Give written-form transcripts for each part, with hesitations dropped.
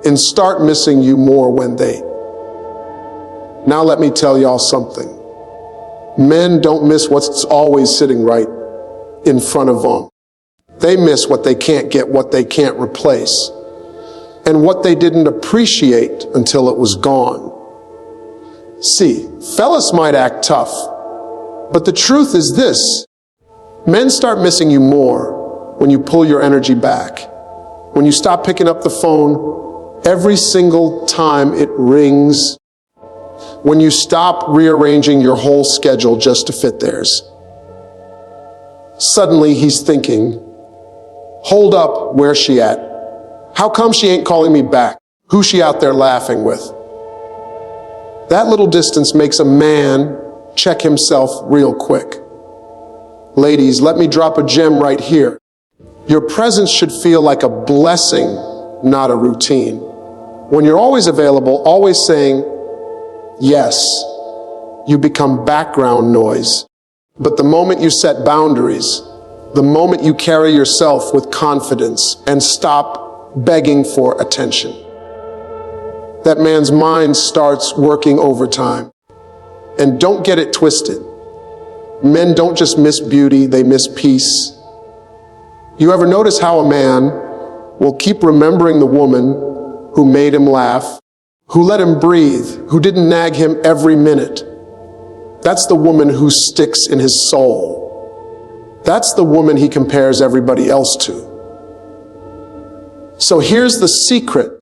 and start missing you more when they. Now let me tell y'all something. Men don't miss what's always sitting right in front of them. They miss what they can't get, what they can't replace, and what they didn't appreciate until it was gone. See, fellas might act tough, but the truth is this: men start missing you more when you pull your energy back, when you stop picking up the phone every single time it rings, when you stop rearranging your whole schedule just to fit theirs. Suddenly he's thinking, hold up, where's she at? How come she ain't calling me back? Who's she out there laughing with? That little distance makes a man check himself real quick. Ladies, let me drop a gem right here. Your presence should feel like a blessing, not a routine. When you're always available, always saying yes, you become background noise. But the moment you set boundaries, the moment you carry yourself with confidence and stop begging for attention, that man's mind starts working overtime. And don't get it twisted. Men don't just miss beauty, they miss peace. You ever notice how a man will keep remembering the woman who made him laugh, who let him breathe, who didn't nag him every minute? That's the woman who sticks in his soul. That's the woman he compares everybody else to. So here's the secret.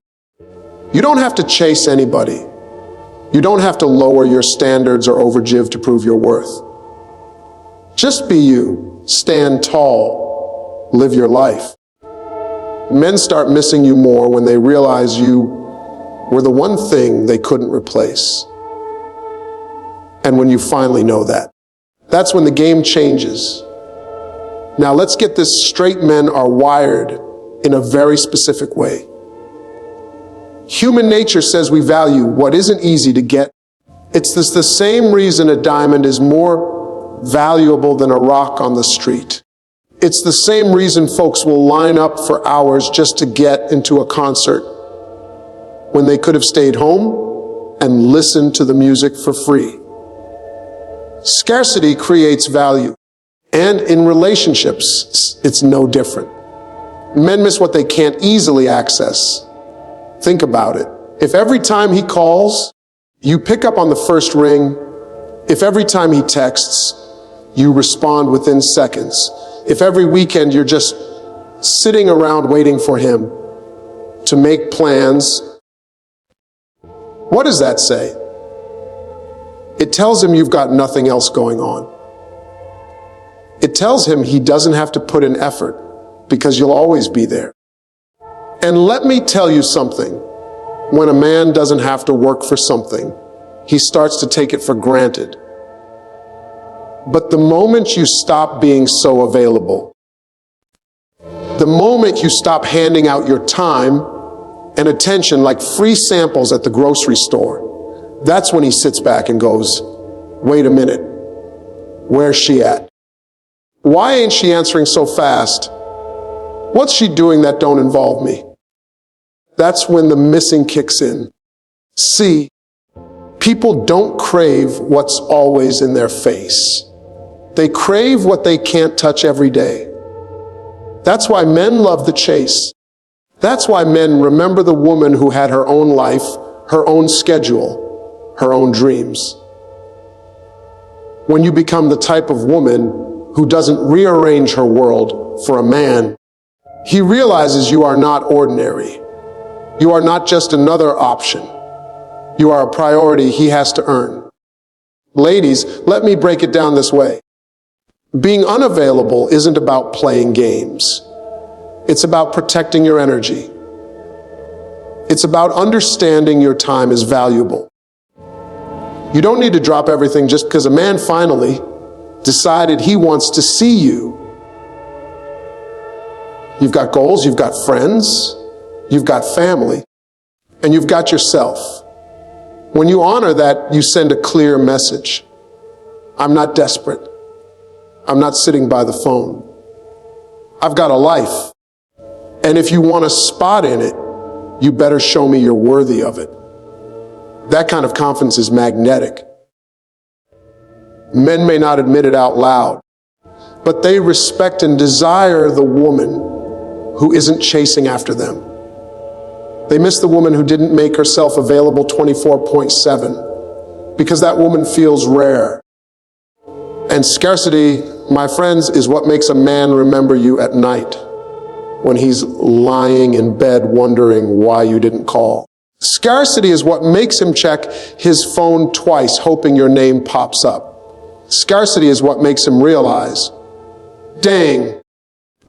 You don't have to chase anybody. You don't have to lower your standards or overgive to prove your worth. Just be you. Stand tall. Live your life. Men start missing you more when they realize you were the one thing they couldn't replace. And when you finally know that, that's when the game changes. Now let's get this straight: men are wired in a very specific way. Human nature says we value what isn't easy to get. It's the same reason a diamond is more valuable than a rock on the street. It's the same reason folks will line up for hours just to get into a concert when they could have stayed home and listened to the music for free. Scarcity creates value, and in relationships, it's no different. Men miss what they can't easily access. Think about it. If every time he calls, you pick up on the first ring, if every time he texts, you respond within seconds, if every weekend you're just sitting around waiting for him to make plans, what does that say? It tells him you've got nothing else going on. It tells him he doesn't have to put in effort because you'll always be there. And let me tell you something. When a man doesn't have to work for something, he starts to take it for granted. But the moment you stop being so available, the moment you stop handing out your time and attention like free samples at the grocery store, that's when he sits back and goes, wait a minute, where's she at? Why ain't she answering so fast? What's she doing that don't involve me? That's when the missing kicks in. See, people don't crave what's always in their face. They crave what they can't touch every day. That's why men love the chase. That's why men remember the woman who had her own life, her own schedule, her own dreams. When you become the type of woman who doesn't rearrange her world for a man, he realizes you are not ordinary. You are not just another option. You are a priority he has to earn. Ladies, let me break it down this way. Being unavailable isn't about playing games. It's about protecting your energy. It's about understanding your time is valuable. You don't need to drop everything just because a man finally decided he wants to see you. You've got goals, you've got friends, you've got family, and you've got yourself. When you honor that, you send a clear message. I'm not desperate. I'm not sitting by the phone. I've got a life. And if you want a spot in it, you better show me you're worthy of it. That kind of confidence is magnetic. Men may not admit it out loud, but they respect and desire the woman who isn't chasing after them. They miss the woman who didn't make herself available 24/7, because that woman feels rare. And scarcity, my friends, is what makes a man remember you at night when he's lying in bed wondering why you didn't call. Scarcity is what makes him check his phone twice hoping your name pops up. Scarcity is what makes him realize, dang,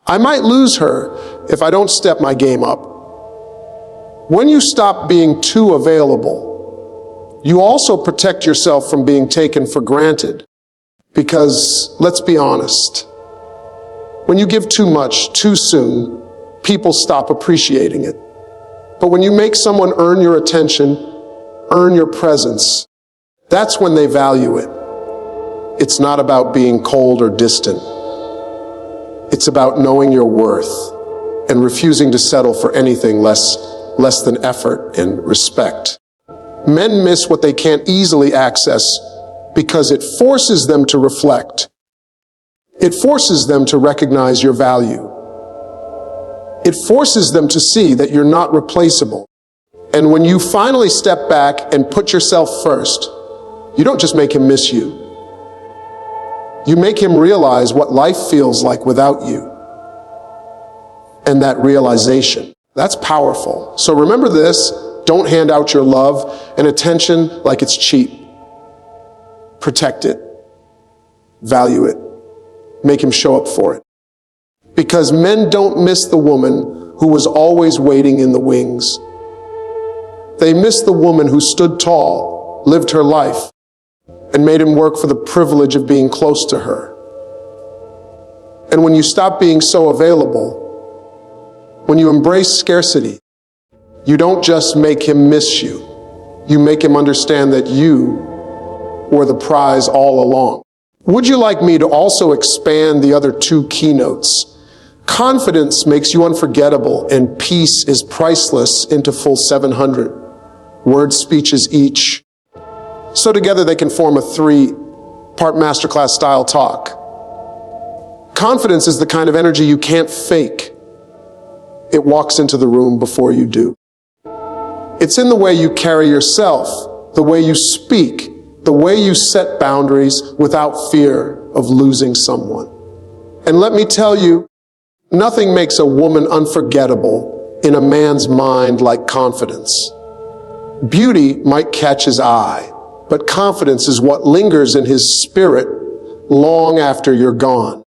I might lose her if I don't step my game up. When you stop being too available, you also protect yourself from being taken for granted. Because, let's be honest, when you give too much, too soon, people stop appreciating it. But when you make someone earn your attention, earn your presence, that's when they value it. It's not about being cold or distant. It's about knowing your worth and refusing to settle for anything less than effort and respect. Men miss what they can't easily access because it forces them to reflect. It forces them to recognize your value. It forces them to see that you're not replaceable. And when you finally step back and put yourself first, you don't just make him miss you. You make him realize what life feels like without you. And that realization, that's powerful. So remember this, don't hand out your love and attention like it's cheap. Protect it. Value it. Make him show up for it. Because men don't miss the woman who was always waiting in the wings. They miss the woman who stood tall, lived her life, and made him work for the privilege of being close to her. And when you stop being so available, when you embrace scarcity, you don't just make him miss you. You make him understand that you were the prize all along. Would you like me to also expand the other two keynotes? Confidence makes you unforgettable, and peace is priceless into full 700 word speeches each. So together they can form a 3-part masterclass style talk. Confidence is the kind of energy you can't fake. It walks into the room before you do. It's in the way you carry yourself, the way you speak, the way you set boundaries without fear of losing someone. And let me tell you, nothing makes a woman unforgettable in a man's mind like confidence. Beauty might catch his eye, but confidence is what lingers in his spirit long after you're gone.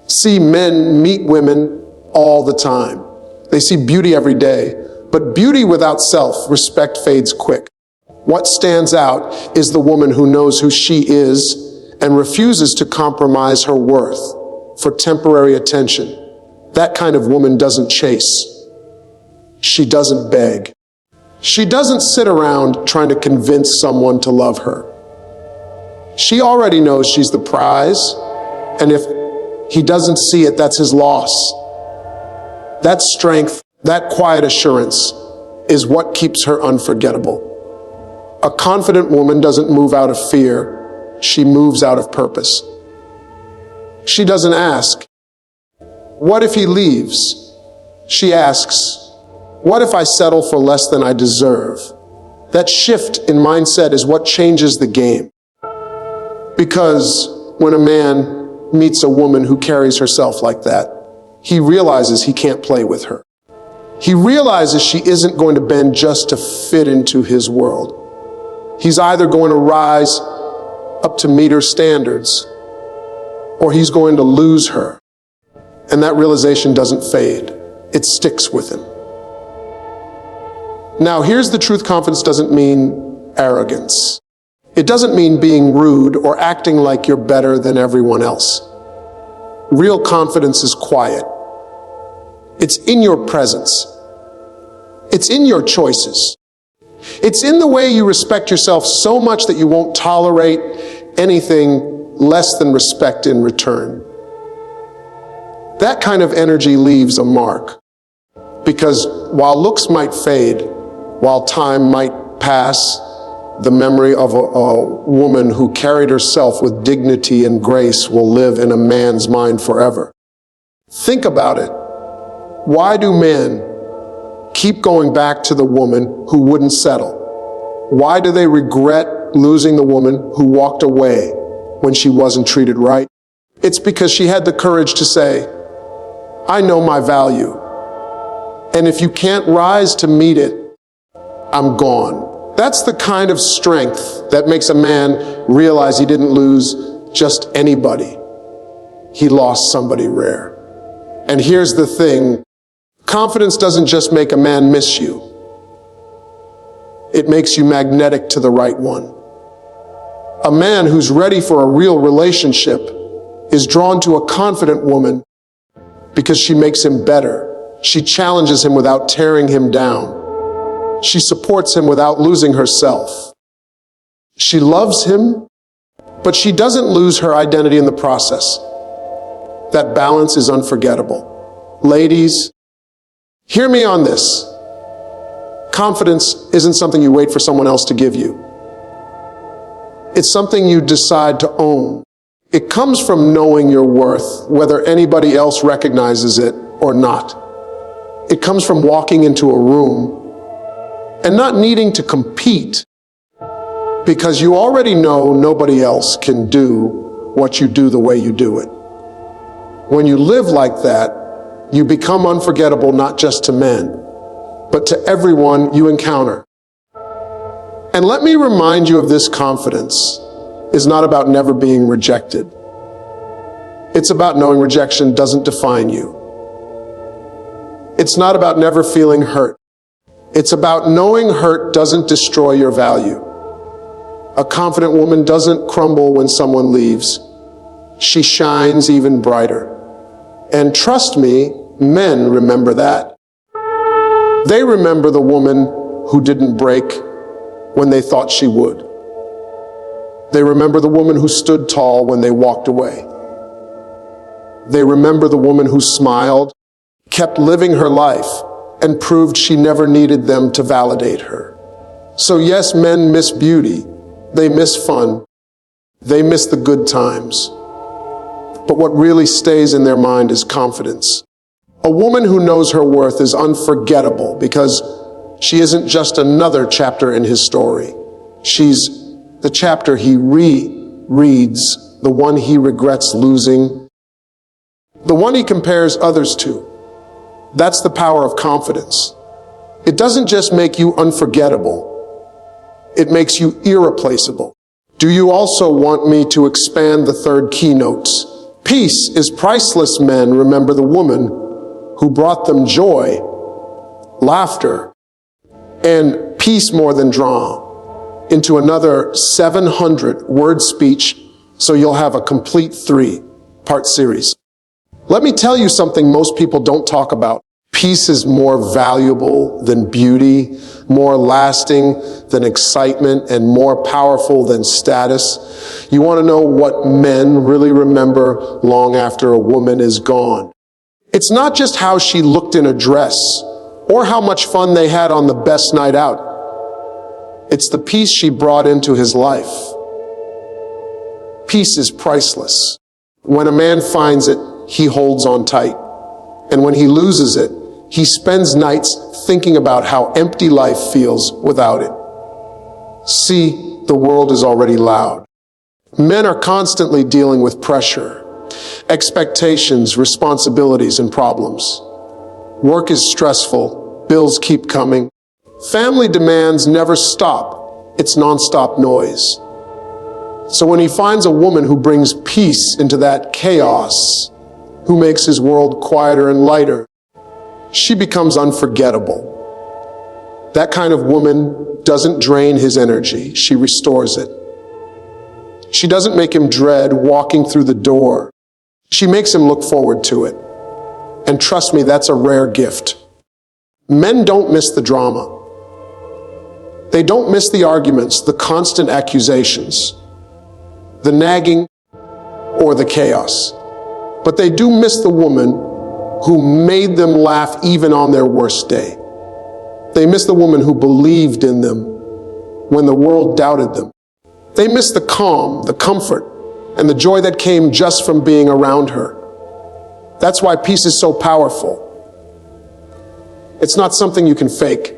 See, men meet women all the time. They see beauty every day, but beauty without self-respect fades quick. What stands out is the woman who knows who she is and refuses to compromise her worth for temporary attention. That kind of woman doesn't chase. She doesn't beg. She doesn't sit around trying to convince someone to love her. She already knows she's the prize, and if he doesn't see it, that's his loss. That strength, that quiet assurance is what keeps her unforgettable. A confident woman doesn't move out of fear. She moves out of purpose. She doesn't ask, what if he leaves? She asks, what if I settle for less than I deserve? That shift in mindset is what changes the game. Because when a man meets a woman who carries herself like that, he realizes he can't play with her. He realizes she isn't going to bend just to fit into his world. He's either going to rise up to meet her standards, or he's going to lose her. And that realization doesn't fade. It sticks with him. Now, here's the truth. Confidence doesn't mean arrogance. It doesn't mean being rude or acting like you're better than everyone else. Real confidence is quiet. It's in your presence. It's in your choices. It's in the way you respect yourself so much that you won't tolerate anything less than respect in return. That kind of energy leaves a mark. Because while looks might fade, while time might pass, the memory of a woman who carried herself with dignity and grace will live in a man's mind forever. Think about it. Why do men keep going back to the woman who wouldn't settle? Why do they regret losing the woman who walked away when she wasn't treated right? It's because she had the courage to say, I know my value. And if you can't rise to meet it, I'm gone. That's the kind of strength that makes a man realize he didn't lose just anybody. He lost somebody rare. And here's the thing. Confidence doesn't just make a man miss you. It makes you magnetic to the right one. A man who's ready for a real relationship is drawn to a confident woman because she makes him better. She challenges him without tearing him down. She supports him without losing herself. She loves him, but she doesn't lose her identity in the process. That balance is unforgettable. Ladies, hear me on this. Confidence isn't something you wait for someone else to give you. It's something you decide to own. It comes from knowing your worth, whether anybody else recognizes it or not. It comes from walking into a room and not needing to compete because you already know nobody else can do what you do the way you do it. When you live like that, you become unforgettable not just to men, but to everyone you encounter. And let me remind you of this: confidence is not about never being rejected. It's about knowing rejection doesn't define you. It's not about never feeling hurt. It's about knowing hurt doesn't destroy your value. A confident woman doesn't crumble when someone leaves. She shines even brighter. And trust me, men remember that. They remember the woman who didn't break when they thought she would. They remember the woman who stood tall when they walked away. They remember the woman who smiled, kept living her life, and proved she never needed them to validate her. So yes, men miss beauty. They miss fun. They miss the good times. But what really stays in their mind is confidence. A woman who knows her worth is unforgettable because she isn't just another chapter in his story. She's the chapter he rereads, the one he regrets losing, the one he compares others to. That's the power of confidence. It doesn't just make you unforgettable. It makes you irreplaceable. Do you also want me to expand the third keynote? Peace is priceless. Men remember the woman who brought them joy, laughter, and peace more than drama into another 700-word speech, so you'll have a complete 3-part series. Let me tell you something most people don't talk about. Peace is more valuable than beauty, more lasting than excitement, and more powerful than status. You want to know what men really remember long after a woman is gone? It's not just how she looked in a dress or how much fun they had on the best night out. It's the peace she brought into his life. Peace is priceless. When a man finds it, he holds on tight. And when he loses it, he spends nights thinking about how empty life feels without it. See, the world is already loud. Men are constantly dealing with pressure, expectations, responsibilities, and problems. Work is stressful, bills keep coming. Family demands never stop. It's nonstop noise. So when he finds a woman who brings peace into that chaos, who makes his world quieter and lighter, she becomes unforgettable. That kind of woman doesn't drain his energy, she restores it. She doesn't make him dread walking through the door. She makes him look forward to it. And trust me, that's a rare gift. Men don't miss the drama. They don't miss the arguments, the constant accusations, the nagging, or the chaos. But they do miss the woman who made them laugh even on their worst day. They miss the woman who believed in them when the world doubted them. They miss the calm, the comfort, and the joy that came just from being around her. That's why peace is so powerful. It's not something you can fake.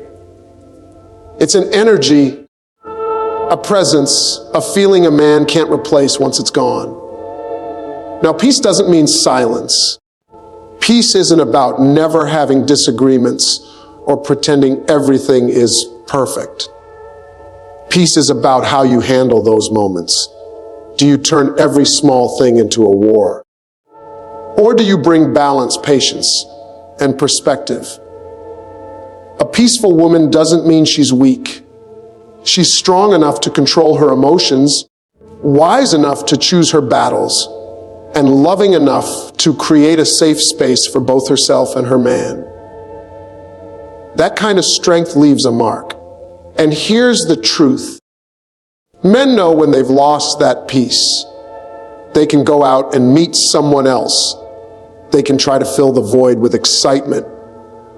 It's an energy, a presence, a feeling a man can't replace once it's gone. Now, peace doesn't mean silence. Peace isn't about never having disagreements or pretending everything is perfect. Peace is about how you handle those moments. Do you turn every small thing into a war? Or do you bring balance, patience, and perspective? A peaceful woman doesn't mean she's weak. She's strong enough to control her emotions, wise enough to choose her battles, and loving enough to create a safe space for both herself and her man. That kind of strength leaves a mark. And here's the truth. Men know when they've lost that peace. They can go out and meet someone else. They can try to fill the void with excitement.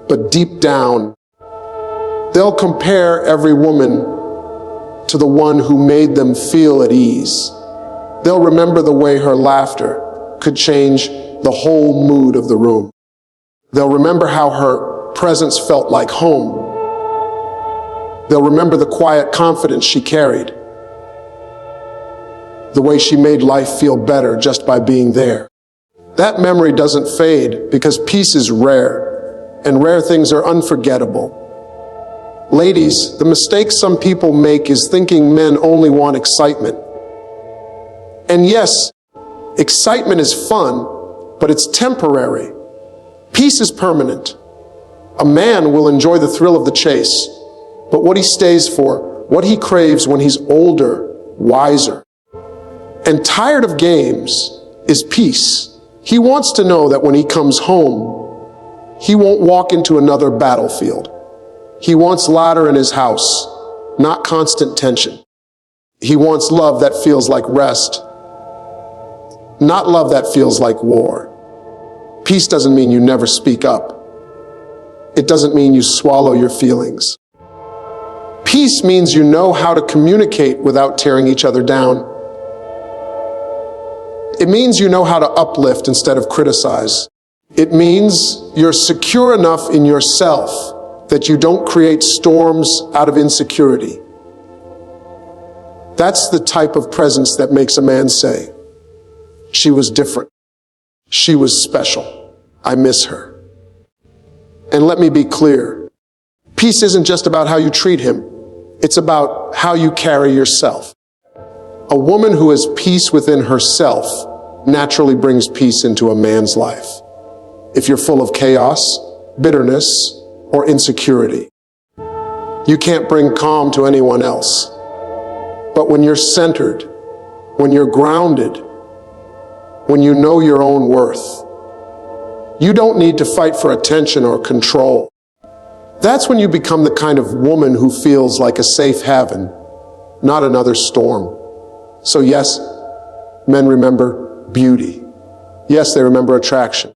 But deep down, they'll compare every woman to the one who made them feel at ease. They'll remember the way her laughter could change the whole mood of the room. They'll remember how her presence felt like home. They'll remember the quiet confidence she carried, the way she made life feel better just by being there. That memory doesn't fade because peace is rare, and rare things are unforgettable. Ladies, the mistake some people make is thinking men only want excitement. And yes, excitement is fun, but it's temporary. Peace is permanent. A man will enjoy the thrill of the chase, but what he stays for, what he craves when he's older, wiser, and tired of games is peace. He wants to know that when he comes home, he won't walk into another battlefield. He wants laughter in his house, not constant tension. He wants love that feels like rest, not love that feels like war. Peace doesn't mean you never speak up. It doesn't mean you swallow your feelings. Peace means you know how to communicate without tearing each other down. It means you know how to uplift instead of criticize. It means you're secure enough in yourself that you don't create storms out of insecurity. That's the type of presence that makes a man say, "She was different. She was special. I miss her." And let me be clear, peace isn't just about how you treat him. It's about how you carry yourself. A woman who has peace within herself naturally brings peace into a man's life. If you're full of chaos, bitterness, or insecurity, you can't bring calm to anyone else. But when you're centered, when you're grounded, when you know your own worth, you don't need to fight for attention or control. That's when you become the kind of woman who feels like a safe haven, not another storm. So yes, men remember beauty. Yes, they remember attraction.